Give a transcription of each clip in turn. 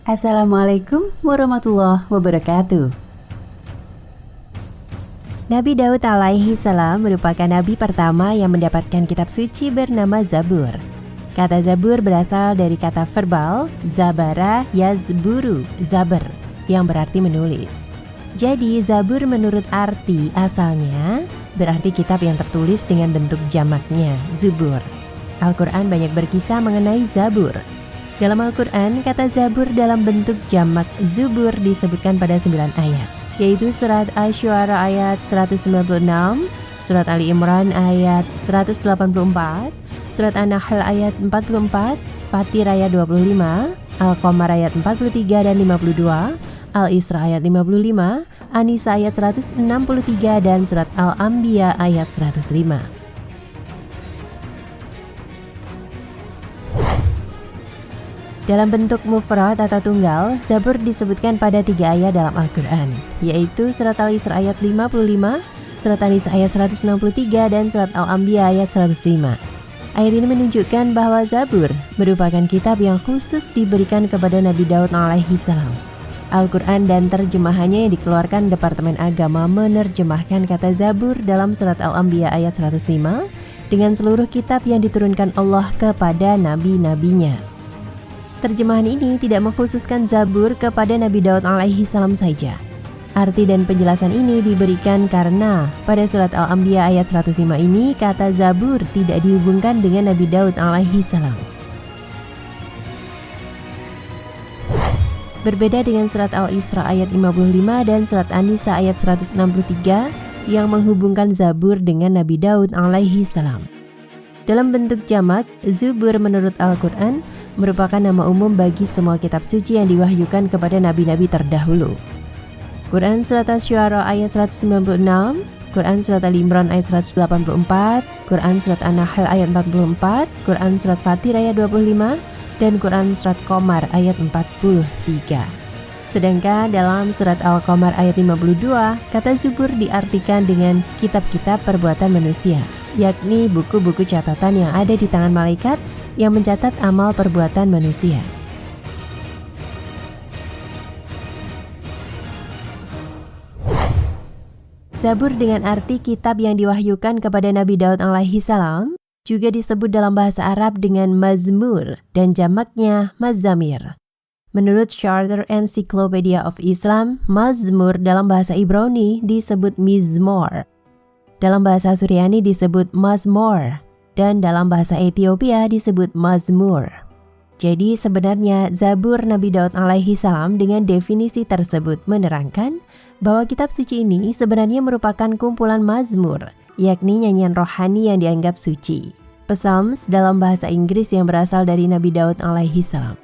Assalamualaikum warahmatullahi wabarakatuh. Nabi Daud alaihi salam merupakan nabi pertama yang mendapatkan kitab suci bernama Zabur. Kata Zabur berasal dari kata verbal zabara yazburu, zaber, yang berarti menulis. Jadi Zabur menurut arti asalnya berarti kitab yang tertulis dengan bentuk jamaknya, zubur. Al-Quran banyak berkisah mengenai Zabur. Dalam Al-Quran, kata Zabur dalam bentuk jamak Zubur disebutkan pada 9 ayat, yaitu surat Asy-Syu'ara ayat 196, surat Ali Imran ayat 184, surat An-Nahl ayat 44, Fatir ayat 25, Al-Qamar ayat 43 dan 52, Al-Isra ayat 55, An-Nisa ayat 163 dan surat Al-Anbiya ayat 105. Dalam bentuk mufrad atau tunggal, Zabur disebutkan pada 3 ayat dalam Al-Quran, yaitu surat Al-Isra ayat 55, surat An-Nisa ayat 163, dan surat Al-Anbiya ayat 105. Ayat ini menunjukkan bahwa Zabur merupakan kitab yang khusus diberikan kepada Nabi Daud alaihi salam. Al-Quran dan terjemahannya yang dikeluarkan Departemen Agama menerjemahkan kata Zabur dalam surat Al-Anbiya ayat 105 dengan seluruh kitab yang diturunkan Allah kepada nabi-nabinya. Terjemahan ini tidak mengkhususkan Zabur kepada Nabi Daud alaihi salam saja. Arti dan penjelasan ini diberikan karena pada surat Al-Anbiya ayat 105 ini kata Zabur tidak dihubungkan dengan Nabi Daud alaihi salam. Berbeda dengan surat Al-Isra ayat 55 dan surat An-Nisa ayat 163 yang menghubungkan Zabur dengan Nabi Daud alaihi salam. Dalam bentuk jamak, Zubur menurut Al-Quran merupakan nama umum bagi semua kitab suci yang diwahyukan kepada nabi-nabi terdahulu. Quran surat Asy-Syu'ara ayat 196, Quran surat Ali Imran ayat 184, Quran surat An-Nahl ayat 44, Quran surat Fatir ayat 25, dan Quran surat Qamar ayat 43. Sedangkan dalam surat Al-Qamar ayat 52, kata Zubur diartikan dengan kitab-kitab perbuatan manusia, yakni buku-buku catatan yang ada di tangan malaikat yang mencatat amal perbuatan manusia. Zabur dengan arti kitab yang diwahyukan kepada Nabi Daud alaihi salam juga disebut dalam bahasa Arab dengan mazmur dan jamaknya mazamir. Menurut Charter Encyclopedia of Islam, mazmur dalam bahasa Ibrani disebut mizmor, dalam bahasa Suryani disebut mazmor, dan dalam bahasa Ethiopia disebut mazmur. Jadi sebenarnya Zabur Nabi Daud alaihi salam dengan definisi tersebut menerangkan bahwa kitab suci ini sebenarnya merupakan kumpulan mazmur, yakni nyanyian rohani yang dianggap suci. Psalms dalam bahasa Inggris yang berasal dari Nabi Daud alaihi salam.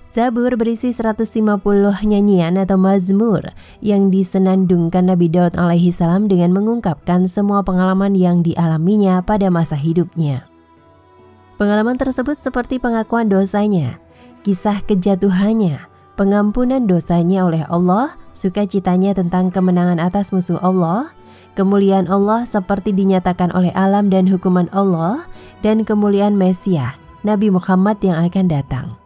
Zabur berisi 150 nyanyian atau mazmur yang disenandungkan Nabi Daud alaihi salam dengan mengungkapkan semua pengalaman yang dialaminya pada masa hidupnya. Pengalaman tersebut seperti pengakuan dosanya, kisah kejatuhannya, pengampunan dosanya oleh Allah, sukacitanya tentang kemenangan atas musuh Allah, kemuliaan Allah seperti dinyatakan oleh alam dan hukuman Allah, dan kemuliaan Mesias, Nabi Muhammad yang akan datang.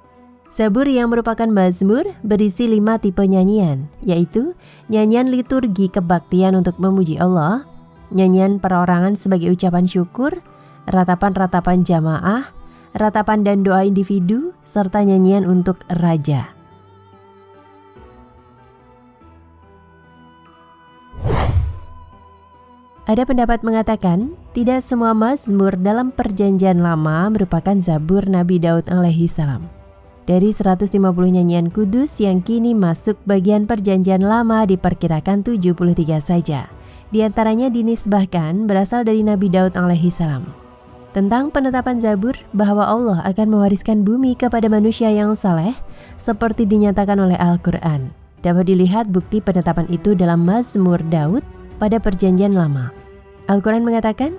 Zabur yang merupakan mazmur berisi 5 tipe nyanyian, yaitu nyanyian liturgi kebaktian untuk memuji Allah, nyanyian perorangan sebagai ucapan syukur, ratapan-ratapan jamaah, ratapan dan doa individu, serta nyanyian untuk raja. Ada pendapat mengatakan, tidak semua mazmur dalam Perjanjian Lama merupakan Zabur Nabi Daud alaihi salam. Dari 150 nyanyian kudus yang kini masuk bagian Perjanjian Lama diperkirakan 73 saja. Di antaranya dinisbahkan berasal dari Nabi Daud alaihi salam. Tentang penetapan Zabur bahwa Allah akan mewariskan bumi kepada manusia yang saleh seperti dinyatakan oleh Al-Quran. Dapat dilihat bukti penetapan itu dalam Mazmur Daud pada Perjanjian Lama. Al-Quran mengatakan,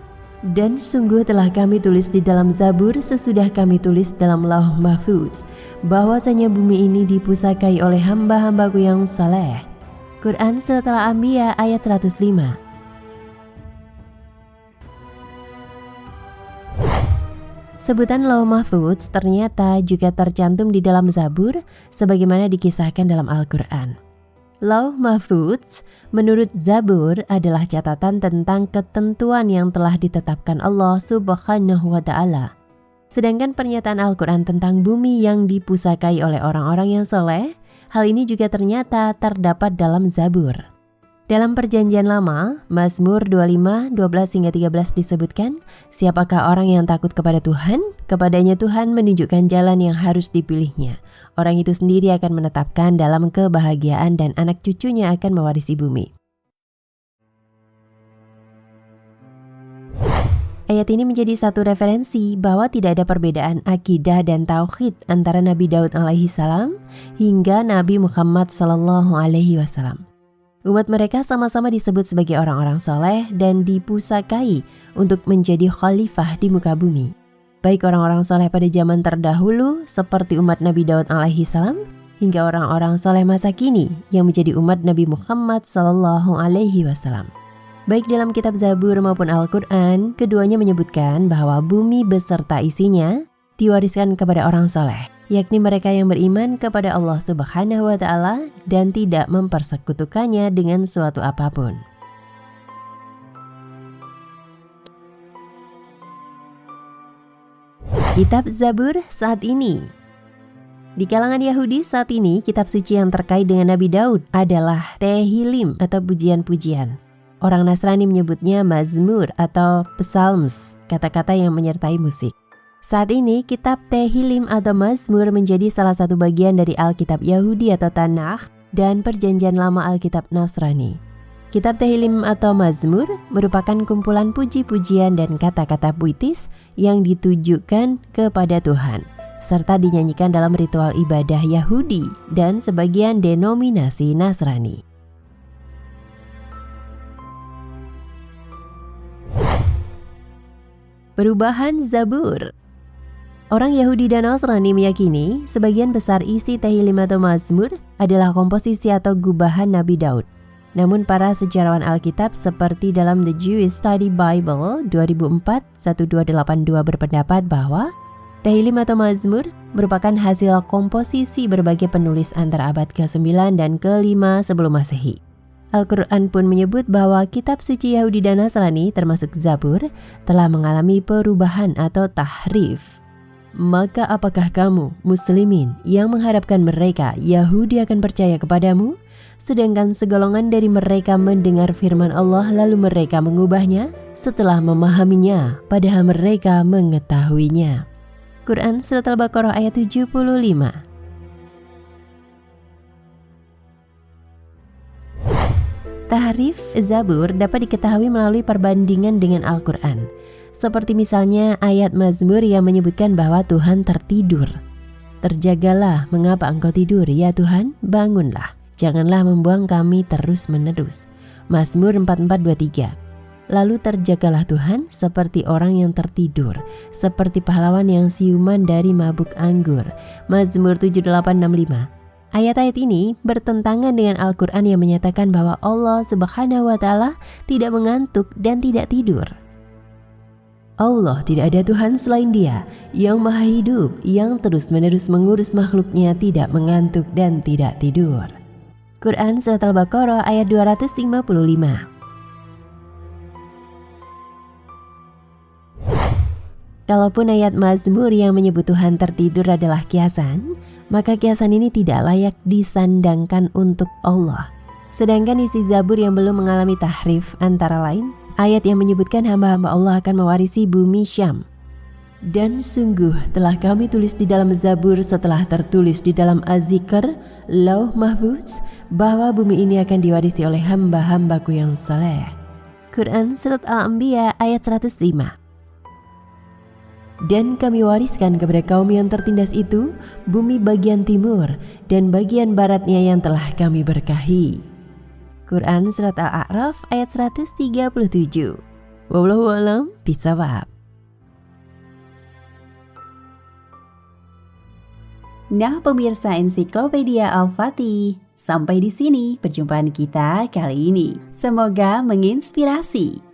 dan sungguh telah kami tulis di dalam Zabur sesudah kami tulis dalam Lauh Mahfuz bahwasanya bumi ini dipusakai oleh hamba-hambaku yang saleh. Quran Surat Al-Anbiya ayat 105. Sebutan Lauh Mahfudz ternyata juga tercantum di dalam Zabur sebagaimana dikisahkan dalam Al-Quran. Lauh Mahfudz menurut Zabur adalah catatan tentang ketentuan yang telah ditetapkan Allah Subhanahu wa Ta'ala. Sedangkan pernyataan Al-Quran tentang bumi yang dipusakai oleh orang-orang yang soleh, hal ini juga ternyata terdapat dalam Zabur. Dalam Perjanjian Lama, Mazmur 25, 12 hingga 13 disebutkan, siapakah orang yang takut kepada Tuhan? Kepadanya Tuhan menunjukkan jalan yang harus dipilihnya. Orang itu sendiri akan menetapkan dalam kebahagiaan dan anak cucunya akan mewarisi bumi. Ayat ini menjadi satu referensi bahwa tidak ada perbedaan akidah dan tauhid antara Nabi Daud alaihi salam hingga Nabi Muhammad sallallahu alaihi wasallam. Umat mereka sama-sama disebut sebagai orang-orang soleh dan dipusakai untuk menjadi khalifah di muka bumi. Baik orang-orang soleh pada zaman terdahulu seperti umat Nabi Daud alaihi salam hingga orang-orang soleh masa kini yang menjadi umat Nabi Muhammad sallallahu alaihi wasallam. Baik dalam kitab Zabur maupun Al-Quran, keduanya menyebutkan bahwa bumi beserta isinya diwariskan kepada orang soleh, yakni mereka yang beriman kepada Allah Subhanahu wa Ta'ala dan tidak mempersekutukannya dengan suatu apapun. Kitab Zabur saat ini. Di kalangan Yahudi saat ini, kitab suci yang terkait dengan Nabi Daud adalah Tehillim atau pujian-pujian. Orang Nasrani menyebutnya Mazmur atau Psalms, kata-kata yang menyertai musik. Saat ini, kitab Tehillim atau Mazmur menjadi salah satu bagian dari Alkitab Yahudi atau Tanakh dan Perjanjian Lama Alkitab Nasrani. Kitab Tehillim atau Mazmur merupakan kumpulan puji-pujian dan kata-kata puitis yang ditujukan kepada Tuhan, serta dinyanyikan dalam ritual ibadah Yahudi dan sebagian denominasi Nasrani. Perubahan Zabur. Orang Yahudi dan Nasrani meyakini sebagian besar isi Tehillim atau Mazmur adalah komposisi atau gubahan Nabi Daud. Namun para sejarawan Alkitab seperti dalam The Jewish Study Bible 2004-1282 berpendapat bahwa Tehillim atau Mazmur merupakan hasil komposisi berbagai penulis antara abad ke-9 dan ke-5 sebelum Masehi. Al-Quran pun menyebut bahwa kitab suci Yahudi dan Nasrani termasuk Zabur telah mengalami perubahan atau tahrif. Maka apakah kamu, muslimin, yang mengharapkan mereka, Yahudi akan percaya kepadamu? Sedangkan segolongan dari mereka mendengar firman Allah lalu mereka mengubahnya setelah memahaminya, padahal mereka mengetahuinya. Quran Surat Al-Baqarah ayat 75. Tahrif Zabur dapat diketahui melalui perbandingan dengan Al-Quran. Seperti misalnya ayat Mazmur yang menyebutkan bahwa Tuhan tertidur. Terjagalah, mengapa engkau tidur? Ya Tuhan, bangunlah. Janganlah membuang kami terus-menerus. Mazmur 44:23. Lalu terjagalah Tuhan seperti orang yang tertidur, seperti pahlawan yang siuman dari mabuk anggur. Mazmur 78:65. Ayat-ayat ini bertentangan dengan Al-Quran yang menyatakan bahwa Allah Subhanahu wa Ta'ala tidak mengantuk dan tidak tidur. Allah tidak ada Tuhan selain Dia, yang maha hidup, yang terus-menerus mengurus makhluknya, tidak mengantuk dan tidak tidur. Quran Surat Al-Baqarah ayat 255. Kalaupun ayat Mazmur yang menyebut Tuhan tertidur adalah kiasan, maka kiasan ini tidak layak disandangkan untuk Allah. Sedangkan isi Zabur yang belum mengalami tahrif antara lain, ayat yang menyebutkan hamba-hamba Allah akan mewarisi bumi Syam. Dan sungguh telah kami tulis di dalam Zabur setelah tertulis di dalam Az-Zikr, Lauh Mahfudz, bahwa bumi ini akan diwarisi oleh hamba-hambaku yang saleh. Quran Surat Al-Anbiya ayat 105. Dan kami wariskan kepada kaum yang tertindas itu bumi bagian timur dan bagian baratnya yang telah kami berkahi. Quran Surat Al-A'raf ayat 137. Wallahu a'lam bishawab. Nah pemirsa Ensiklopedia Al-Fatih, sampai di sini perjumpaan kita kali ini. Semoga menginspirasi.